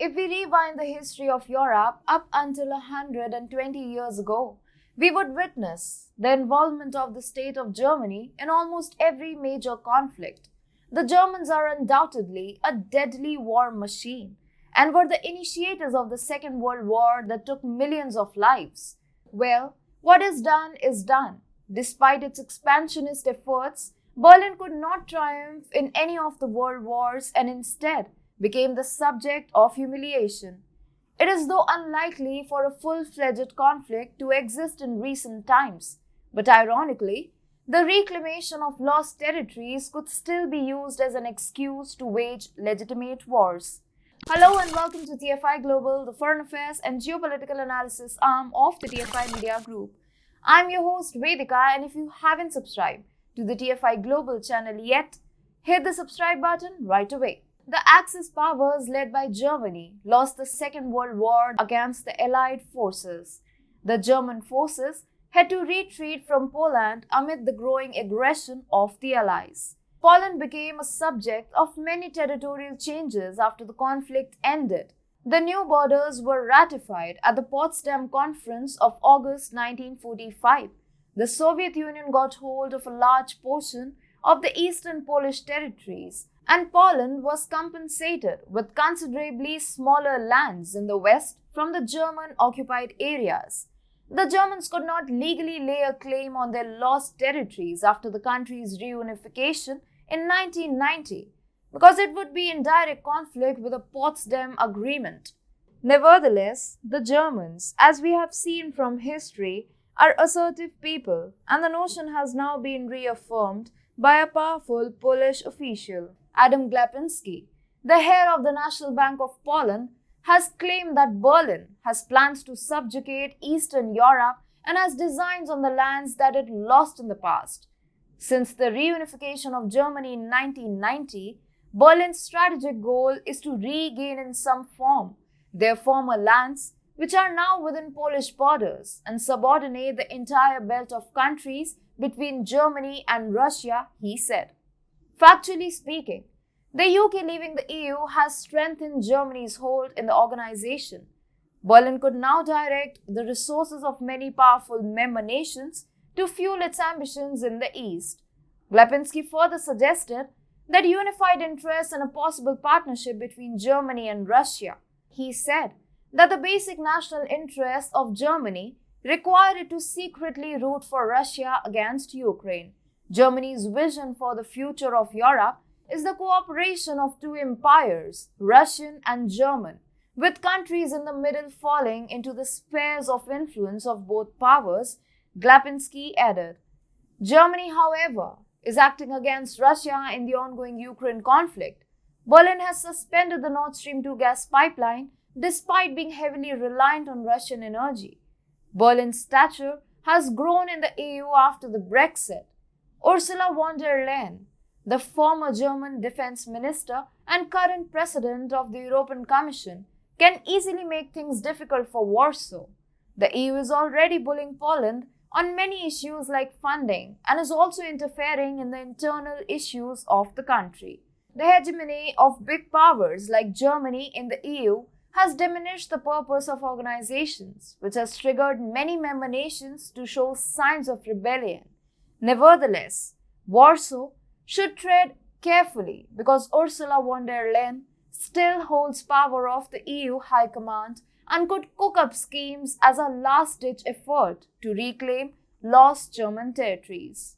if we rewind the history of Europe up until 120 years ago, we would witness the involvement of the state of Germany in almost every major conflict. The Germans are undoubtedly a deadly war machine and were the initiators of the Second World War that took millions of lives. Well, what is done is done. Despite its expansionist efforts, Berlin could not triumph in any of the world wars and instead became the subject of humiliation. It is though unlikely for a full-fledged conflict to exist in recent times, but ironically, the reclamation of lost territories could still be used as an excuse to wage legitimate wars. Hello and welcome to TFI Global, the foreign affairs and geopolitical analysis arm of the TFI Media Group. I'm your host Vedika, and if you haven't subscribed to the TFI Global channel yet, hit the subscribe button right away. The Axis powers led by Germany lost the Second World War against the Allied forces. The German forces had to retreat from Poland amid the growing aggression of the Allies. Poland became a subject of many territorial changes after the conflict ended. The new borders were ratified at the Potsdam Conference of August 1945. The Soviet Union got hold of a large portion of the eastern Polish territories, and Poland was compensated with considerably smaller lands in the west from the German-occupied areas. The Germans could not legally lay a claim on their lost territories after the country's reunification in 1990, because it would be in direct conflict with the Potsdam Agreement. Nevertheless, the Germans, as we have seen from history, are assertive people, and the notion has now been reaffirmed by a powerful Polish official. Adam Glapiński, the heir of the National Bank of Poland, has claimed that Berlin has plans to subjugate Eastern Europe and has designs on the lands that it lost in the past. Since the reunification of Germany in 1990, Berlin's strategic goal is to regain in some form their former lands, which are now within Polish borders, and subordinate the entire belt of countries between Germany and Russia, he said. Factually speaking, the UK leaving the EU has strengthened Germany's hold in the organization. Berlin could now direct the resources of many powerful member nations to fuel its ambitions in the East. Glapiński further suggested that unified interests and a possible partnership between Germany and Russia. He said that the basic national interests of Germany required it to secretly root for Russia against Ukraine. Germany's vision for the future of Europe is the cooperation of two empires, Russian and German, with countries in the middle falling into the spheres of influence of both powers, Glapiński added. Germany, however, is acting against Russia in the ongoing Ukraine conflict. Berlin has suspended the Nord Stream 2 gas pipeline despite being heavily reliant on Russian energy. Berlin's stature has grown in the EU after the Brexit. Ursula von der Leyen, the former German defense minister and current president of the European Commission, can easily make things difficult for Warsaw. The EU is already bullying Poland on many issues like funding and is also interfering in the internal issues of the country. The hegemony of big powers like Germany in the EU has diminished the purpose of organizations, which has triggered many member nations to show signs of rebellion. Nevertheless, Warsaw should tread carefully because Ursula von der Leyen still holds power of the EU High Command and could cook up schemes as a last-ditch effort to reclaim lost German territories.